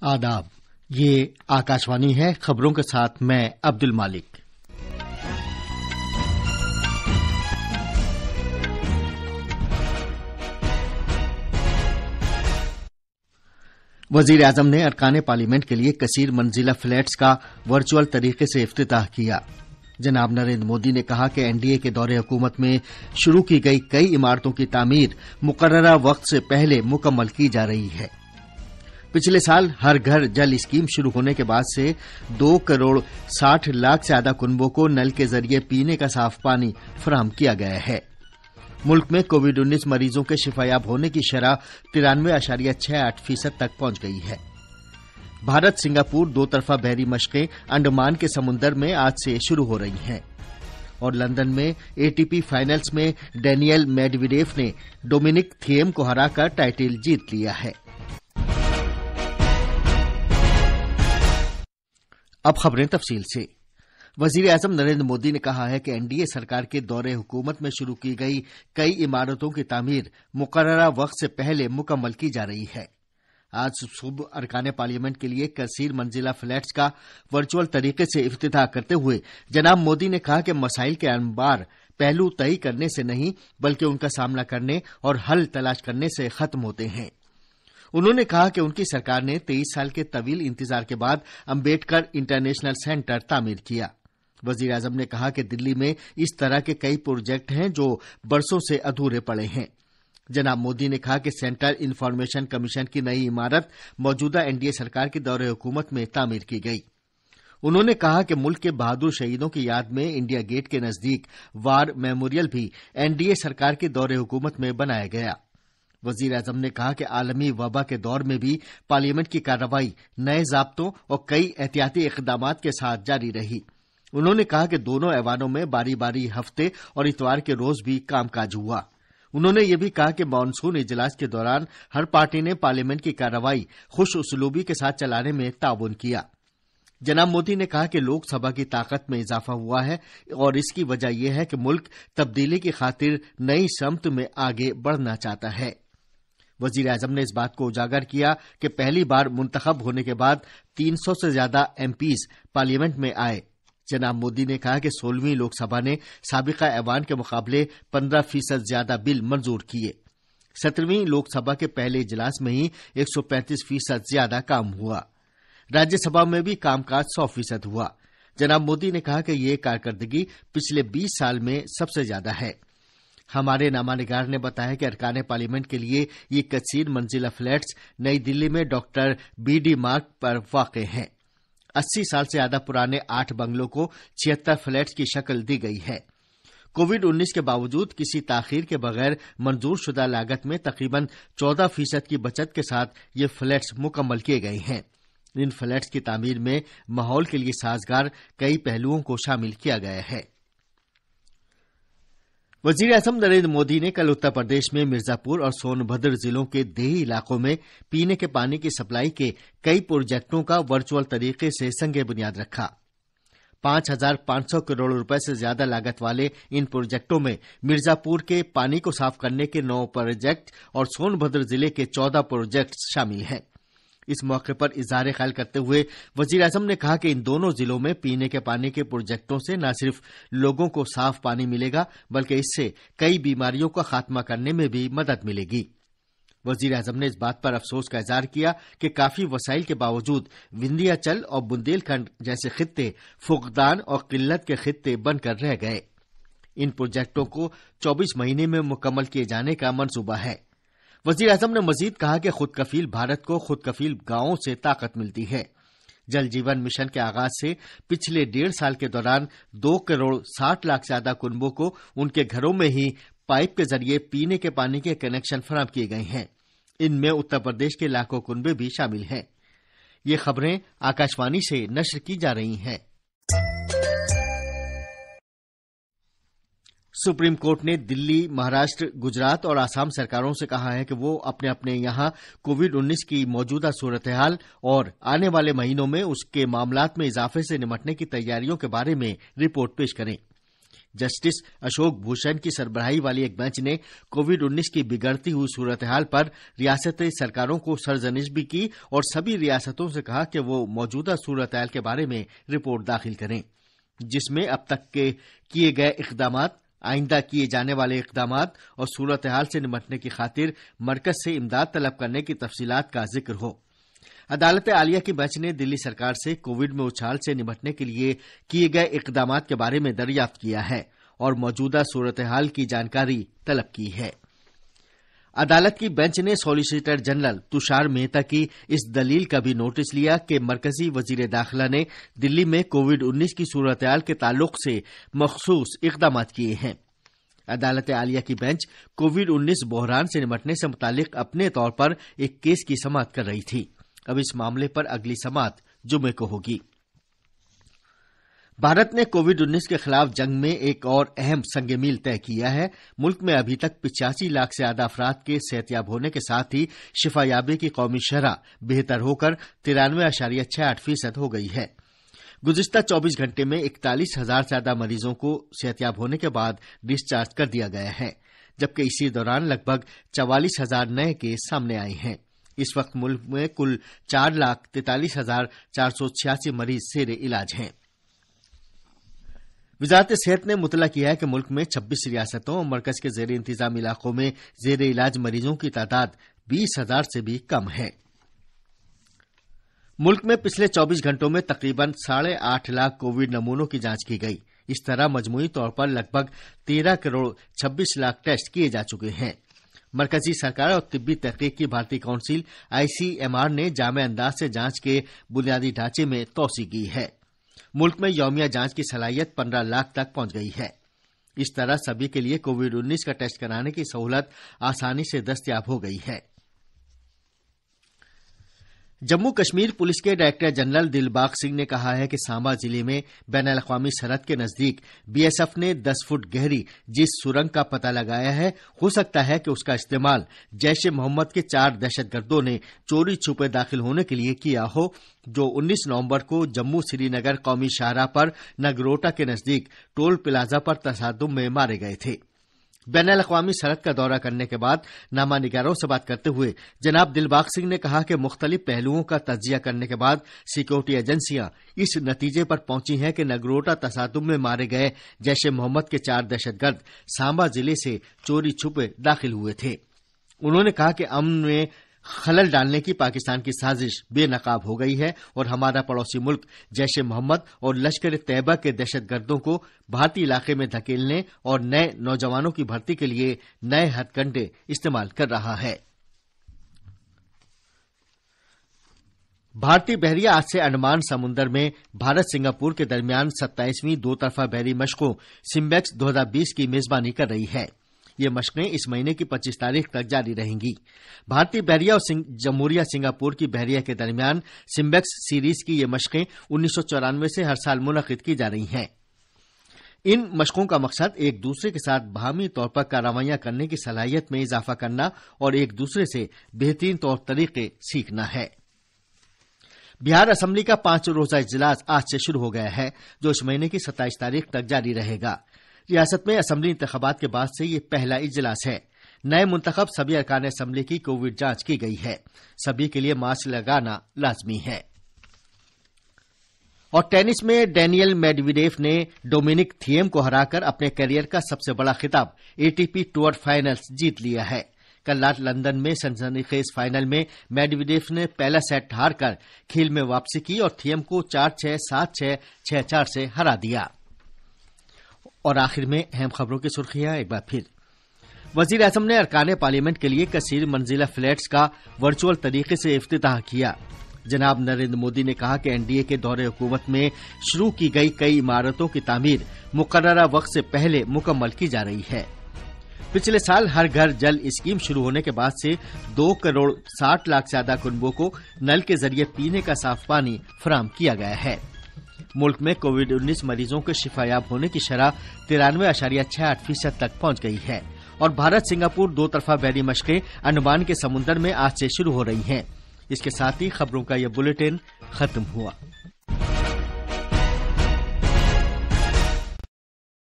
आदाब। ये आकाशवाणी है। खबरों के साथ मैं अब्दुल मालिक। वजीर आजम ने अरकान पार्लियामेंट के लिए कसीर मंजिला फ्लैट्स का वर्चुअल तरीके से इफ्तिताह किया। जनाब नरेंद्र मोदी ने कहा कि एनडीए के दौरे हुकूमत में शुरू की गई कई इमारतों की तामीर मुकर्ररा वक्त से पहले मुकम्मल की जा रही है। पिछले साल हर घर जल स्कीम शुरू होने के बाद से 2 करोड़ 60 लाख से ज्यादा कुनबों को नल के जरिए पीने का साफ पानी फराहम किया गया है। मुल्क में कोविड-19 मरीजों के शिफायाब होने की शरह 93.68% तक पहुंच गई है। भारत सिंगापुर दो तरफा बहरी मशकें अंडमान के समुंदर में आज से शुरू हो रही हैं और लंदन में एटीपी फाइनल्स में डेनियल मेडवेडेव ने डोमिनिक थिएम को हराकर टाइटल जीत लिया है। अब खबरें तफसील से। वजीर आजम नरेंद्र मोदी ने कहा है कि एनडीए सरकार के दौरे हुकूमत में शुरू की गई कई इमारतों की तामीर मुकर्ररा वक्त से पहले मुकम्मल की जा रही है। आज सुबह अरकान पार्लियामेंट के लिए कसीर मंजिला फ्लैट्स का वर्चुअल तरीके से इफ्तिताह करते हुए जनाब मोदी ने कहा कि मसाइल के अनबार पहलू तय करने से नहीं बल्कि उनका सामना करने और हल तलाश करने से खत्म होते हैं। उन्होंने कहा कि उनकी सरकार ने 23 साल के तवील इंतजार के बाद अम्बेडकर इंटरनेशनल सेंटर तामीर किया। वजीर आजम ने कहा कि दिल्ली में इस तरह के कई प्रोजेक्ट हैं जो बरसों से अधूरे पड़े हैं। जनाब मोदी ने कहा कि सेंट्रल इंफॉर्मेशन कमीशन की नई इमारत मौजूदा एनडीए सरकार के दौरे हुकूमत में तामीर की गई। उन्होंने कहा कि मुल्क के बहादुर शहीदों की याद में इंडिया गेट के नजदीक वार मेमोरियल भी एनडीए सरकार के दौरे हुकूमत में बनाया गया। वजीर आजम ने कहा कि आलमी वबा के दौर में भी पार्लियामेंट की कार्रवाई नए ज़ाब्तों और कई एहतियाती इक़दामात के साथ जारी रही। उन्होंने कहा कि दोनों ऐवानों में बारी बारी हफ्ते और इतवार के रोज भी कामकाज हुआ। उन्होंने ये भी कहा कि मानसून इजलास के दौरान हर पार्टी ने पार्लियामेंट की कार्रवाई खुश उसलूबी के साथ चलाने में ताउन किया। जनाब मोदी ने कहा कि लोकसभा की ताकत में इजाफा हुआ है और इसकी वजह यह है कि मुल्क तब्दीली की खातिर नई समत में आगे बढ़ना चाहता है। वजीर आजम ने इस बात को उजागर किया कि पहली बार मुंतखब होने के बाद 300 से ज्यादा एमपीज पार्लियामेंट में आए। जनाब मोदी ने कहा कि 16वीं लोकसभा ने साबिका ऐवान के मुकाबले 15% ज्यादा बिल मंजूर किए। 17वीं लोकसभा के पहले इजलास में ही 135% ज्यादा काम हुआ। राज्यसभा में भी कामकाज 100% हुआ। जनाब मोदी ने कहा कि यह कारकर्दगी पिछले 20 साल में सबसे ज्यादा है। हमारे नामानिगार ने बताया कि अरकान पार्लियामेंट के लिए ये कसीर मंजिला फ्लैट्स नई दिल्ली में डॉक्टर बीडी मार्ग पर वाक़े हैं। 80 साल से ज्यादा पुराने 8 बंगलों को 76 फ्लैट्स की शक्ल दी गई है। कोविड-19 के बावजूद किसी ताखीर के बगैर मंजूर शुदा लागत में तकरीबन 14% की बचत के साथ ये फ्लैट्स मुकम्मल किए गए हैं। इन फ्लैट्स की तामीर में माहौल के लिए साजगार कई पहलुओं को शामिल किया गया है। वजीर आजम नरेंद्र मोदी ने कल उत्तर प्रदेश में मिर्जापुर और सोनभद्र जिलों के देही इलाकों में पीने के पानी की सप्लाई के कई प्रोजेक्टों का वर्चुअल तरीके से संगे बुनियाद रखा। 5,500 करोड़ रुपए से ज्यादा लागत वाले इन प्रोजेक्टों में मिर्जापुर के पानी को साफ करने के 9 प्रोजेक्ट और सोनभद्र जिले के 14 प्रोजेक्ट शामिल हैं। इस मौके पर इजहार ख्याल करते हुए वजीर आजम ने कहा कि इन दोनों जिलों में पीने के पानी के प्रोजेक्टों से न सिर्फ लोगों को साफ पानी मिलेगा बल्कि इससे कई बीमारियों का खात्मा करने में भी मदद मिलेगी। वजीर आजम ने इस बात पर अफसोस का इजहार किया कि काफी वसाइल के बावजूद विंध्याचल और बुंदेलखंड जैसे खित्ते फुकदान और किल्लत के खित्ते बनकर रह गए। इन प्रोजेक्टों को 24 महीने में मुकम्मल किए जाने का मंसूबा है। वजीर आजम ने मजीद कहा कि खुद कफील भारत को खुद कफील गांवों से ताकत मिलती है। जल जीवन मिशन के आगाज से पिछले 1.5 साल के दौरान 2 करोड़ 60 लाख से ज्यादा कुनबों को उनके घरों में ही पाइप के जरिए पीने के पानी के कनेक्शन फराहम किए गए हैं। इनमें उत्तर प्रदेश के लाखों कुनबे भी शामिल हैं। ये खबरें आकाशवाणी से नश्र की जा रही हैं। सुप्रीम कोर्ट ने दिल्ली, महाराष्ट्र, गुजरात और आसाम सरकारों से कहा है कि वो अपने अपने यहां कोविड-19 की मौजूदा सूरत हाल और आने वाले महीनों में उसके मामलात में इजाफे से निपटने की तैयारियों के बारे में रिपोर्ट पेश करें। जस्टिस अशोक भूषण की सरबराही वाली एक बेंच ने कोविड-19 की बिगड़ती हुई सूरत-ए-हाल पर रियासती सरकारों को सरजनिश भी की और सभी रियासतों से कहा कि वो मौजूदा सूरत-ए-हाल के बारे में रिपोर्ट दाखिल करें, जिसमें अब तक के किए गए इक़दामात, आइंदा किए जाने वाले इक़दामात और सूरत-ए-हाल से निपटने की खातिर मरकज से इमदाद तलब करने की तफसीलात का जिक्र हो। अदालत आलिया की बेंच ने दिल्ली सरकार से कोविड में उछाल से निपटने के लिए किए गए इक़दामात के बारे में दरियाफ्त किया है और मौजूदा सूरत-ए-हाल की जानकारी तलब की है। अदालत की बेंच ने सॉलिसिटर जनरल तुषार मेहता की इस दलील का भी नोटिस लिया कि मरकजी वजीर दाखिला ने दिल्ली में कोविड-19 की सूरत-ए-हाल के ताल्लुक से मखसूस इक़दामात किए हैं। अदालत आलिया की बेंच कोविड-19 बहरान से निपटने से मुतालिक अपने तौर पर एक केस की समाअत कर रही थी। अब इस मामले पर अगली समाअत जुमे को होगी। भारत ने कोविड-19 के खिलाफ जंग में एक और अहम संग मील तय किया है। मुल्क में अभी तक 85 लाख से ज्यादा अफराद के सेहतयाब होने के साथ ही शिफायाबी की कौमी शरह बेहतर होकर 93.68% हो गई है। गुज़िश्ता 24 घंटे में 41,000 से ज्यादा मरीजों को सेहतयाब होने के बाद डिस्चार्ज कर दिया गया है, जबकि इसी दौरान लगभग 44,000 नए केस सामने आए हैं। इस वक्त मुल्क में कुल 4,43,486 मरीज ज़ेरे इलाज हैं। वज़ारत सेहत ने मुतला किया है कि मुल्क में 26 रियासतों और मरकज के ज़ेर इंतजाम इलाकों में ज़ेर इलाज मरीजों की तादाद 20,000 से भी कम है। मुल्क में पिछले 24 घंटों में तकरीबन 8.5 लाख कोविड नमूनों की जांच की गई। इस तरह मजमूई तौर पर लगभग 13 करोड़ 26 लाख टेस्ट किए जा चुके हैं। मरकजी सरकार और तिब्बी तहकीक की भारतीय काउंसिल ICMR ने जामे अंदाज से जांच के बुनियादी ढांचे में तोसी की है। मुल्क में यौमिया जांच की सलाहियत 15 लाख तक पहुंच गई है। इस तरह सभी के लिए कोविड-19 का टेस्ट कराने की सहूलत आसानी से दस्तयाब हो गई है। जम्मू कश्मीर पुलिस के डायरेक्टर जनरल दिलबाग सिंह ने कहा है कि सांबा जिले में बैन-अल-अक़वामी सरहद के नजदीक BSF ने 10 फुट गहरी जिस सुरंग का पता लगाया है, हो सकता है कि उसका इस्तेमाल जैश ए मोहम्मद के 4 दहशतगर्दों ने चोरी छुपे दाखिल होने के लिए किया हो, जो 19 नवंबर को जम्मू श्रीनगर कौमी शाहराह पर नगरोटा के नजदीक टोल प्लाजा पर तसादुम में मारे गए थे। बैन-अल-अक़वामी सरहद का दौरा करने के बाद नामा निगारों से बात करते हुए जनाब दिलबाग सिंह ने कहा कि मुख्तलिफ पहलुओं का तज्जिया करने के बाद सिक्योरिटी एजेंसियां इस नतीजे पर पहुंची हैं कि नगरोटा तसादुम में मारे गए जैश ए मोहम्मद के 4 दहशतगर्द सांबा जिले से चोरी छुपे दाखिल हुए थे। उन्होंने कहा कि अमन में खलल डालने की पाकिस्तान की साजिश बेनकाब हो गई है और हमारा पड़ोसी मुल्क जैश ए मोहम्मद और लश्कर तैयबा के दहशतगर्दों को भारतीय इलाके में धकेलने और नए नौजवानों की भर्ती के लिए नए हथकंडे इस्तेमाल कर रहा है। भारतीय बहरिया आज से अंडमान समुंदर में भारत सिंगापुर के दरमियान 27वीं दो तरफा बहरी मशकों सिम्बेक्स 2020 की मेजबानी कर रही है। ये मशकें इस महीने की 25 तारीख तक जारी रहेंगी। भारतीय बहरिया और जमहूरिया सिंगापुर की बहरिया के दरमियान सिम्बेक्स सीरीज की ये मशकें 1994 से हर साल मुनक़िद की जा रही हैं। इन मशकों का मकसद एक दूसरे के साथ बाहमी तौर पर कार्रवाइयां करने की सलाहियत में इजाफा करना और एक दूसरे से बेहतरीन तौर तरीके सीखना है। बिहार असेंबली का 5 रोजा इजलास आज से शुरू हो गया है, जो इस महीने की 27 तारीख तक जारी रहेगा। रियासत में असेंबली इंतखाबात के बाद से ये पहला इजलास है। नए मुंतखब सभी अरकान असेंबली की कोविड जांच की गई है। सभी के लिए मास्क लगाना लाजमी है। और टेनिस में डेनियल मेडवेडेव ने डोमिनिक थिएम को हराकर अपने करियर का सबसे बड़ा खिताब ATP टूर फाइनल्स जीत लिया है। कल रात लंदन में सनसनीखेज फाइनल में मेडवेडेव ने पहला सेट हारकर खेल में वापसी की और थिएम को 4-6, 7-6, 6-4 से हरा दिया। और आखिर में अहम खबरों की सुर्खियां एक बार फिर। वजीर आजम ने अरकान पार्लियामेंट के लिए कसीर मंजिला फ्लैट्स का वर्चुअल तरीके से इफ्तिताह किया। जनाब नरेंद्र मोदी ने कहा कि NDA के दौरे हुकूमत में शुरू की गई कई इमारतों की तामीर मुकर्ररा वक्त से पहले मुकम्मल की जा रही है। पिछले साल हर घर जल स्कीम शुरू होने के बाद से 2 करोड़ 60 लाख से ज्यादा कुनबों को नल के जरिए पीने का साफ पानी फराहम किया गया है। मुल्क में कोविड-19 मरीजों के शिफायाब होने की शरह 93.68% तक पहुंच गई है। और भारत सिंगापुर 2 तरफा बहरी मशकें अंडमान के समुंदर में आज से शुरू हो रही हैं। इसके साथ ही खबरों का यह बुलेटिन खत्म हुआ।